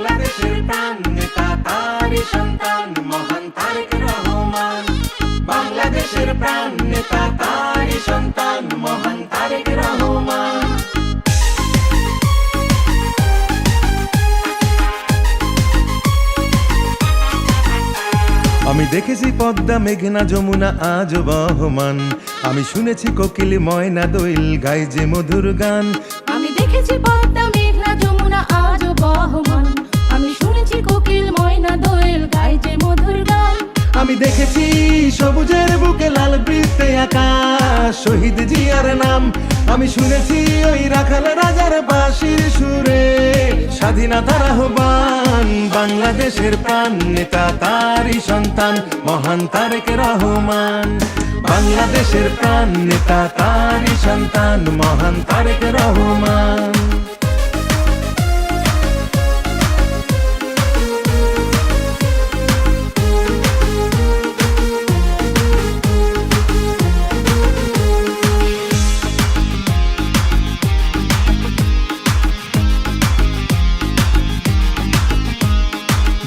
বাংলাদেশের প্রাণ নেতা তারই সন্তান মহান তারেক রহমান। বাংলাদেশের প্রাণ নেতা তারই সন্তান মহান তারেক রহমান। আমি দেখেছি পদ্মা মেঘনা যমুনা আজ বহমান, আমি শুনেছি কোকিল ময়না দোয়েল গায় যে মধুর গান। আমি দেখেছি পদ্মা মেঘনা যমুনা আজ বহমান, আমি শুনেছি কোকিল ময়না দোয়েল গায় যে মধুর গান। আমি দেখেছি সবুজের বুকে লাল বৃত্তে আকাশ শহীদ জিয়ার নাম। আমি শুনেছি ওই রাখাল রাজার বাঁশির সুরে স্বাধীনতার আহ্বান। বাংলাদেশের প্রাণ নেতা তারই সন্তান মহান তারেক রহমান। বাংলাদেশের প্রাণ নেতা তারই সন্তান মহান তারেক রহমান।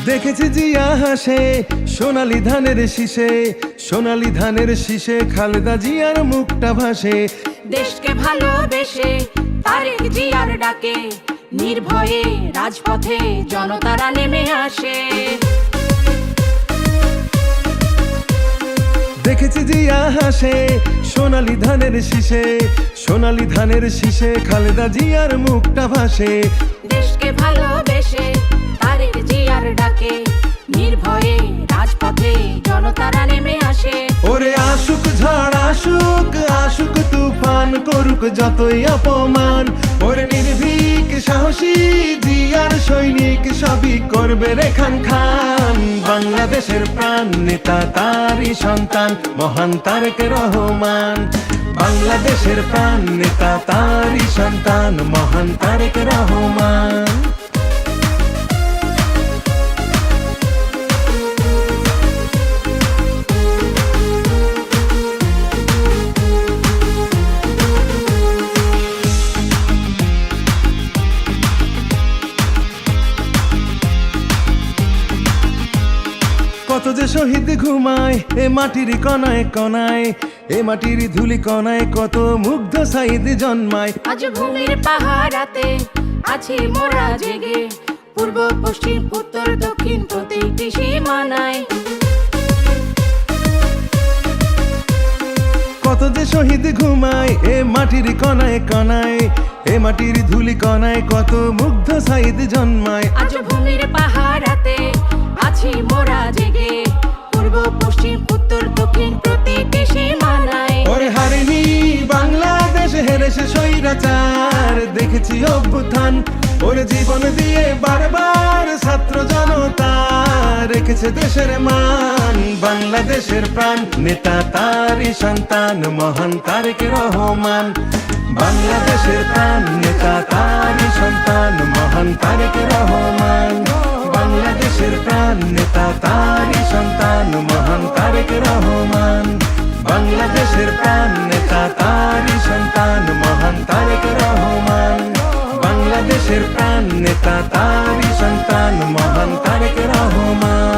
দেখেছি জিয়া হাসে সোনালী ধানের শীষে, সোনালী ধানের শীষে খালেদা জিয়ার মুখটা ভাসে। দেশকে ভালোবেসে তারেক জিয়ার ডাকে নির্ভয়ে রাজপথে জনতারা নেমে আসে। দেখেছি জিয়া হাসে সোনালী ধানের শীষে, সোনালী ধানের শীষে খালেদা জিয়ার মুখটা ভাসে। দেশকে ভালোবেসে তারেক জিয়ার ডাকে নির্ভয়ে রাজপথে জনতারা নেমে আসে। ওরে আশুক ঝড় আশুক আশুক তুফান করুক যতই অপমান, ওরে নির্ভীক সাহসী জিয়ার সৈনিক সবই করবে রে খান খান। বাংলাদেশের প্রাণ নেতা তারই সন্তান মহান তারেক রহমান। বাংলাদেশের প্রাণ নেতা তারই সন্তান মহান তারেক রহমান। কত যে শহীদ ঘুমায় এ মাটির কণায় কণায়, এ মাটির ধুলি কণায় কত মুগ্ধ সাইদ জন্মায়। আজ ভূমির পাহারাতে আছি মোরা জেগে, পূর্ব পশ্চিম উত্তর দক্ষিণ প্রতিটি সীমানায়। কত যে শহীদ ঘুমায় এ মাটির কণায় কণায়, এ মাটির ধুলি কণায় কত মুগ্ধ সাইদ জন্মায়। আজ ভূমির পাহারাতে আছি মোরা জেগে, পূর্ব পশ্চিম উত্তর দক্ষিণ প্রতিটি সীমানায়। ওরে হারেনি বাংলাদেশ হেরেছে স্বৈরাচার, দেখেছি অভ্যুত্থান ওরে জীবন দিয়ে বারবার ছাত্র জনতা রেখেছে দেশের মান। বাংলাদেশের প্রাণ নেতা তারই সন্তান মহান তারেক রহমান। বাংলাদেশের প্রাণ নেতা তারই সন্তান মহান তারেক রহমান। বাংলাদেশের প্রাণ নেতা তারই সন্তান মহান তারেক রহমান। বাংলাদেশের প্রাণ নেতা তারই সন্তান মহান তারেক রহমান। বাংলাদেশের প্রাণ নেতা তারই সন্তান মহান তারেক রহমান।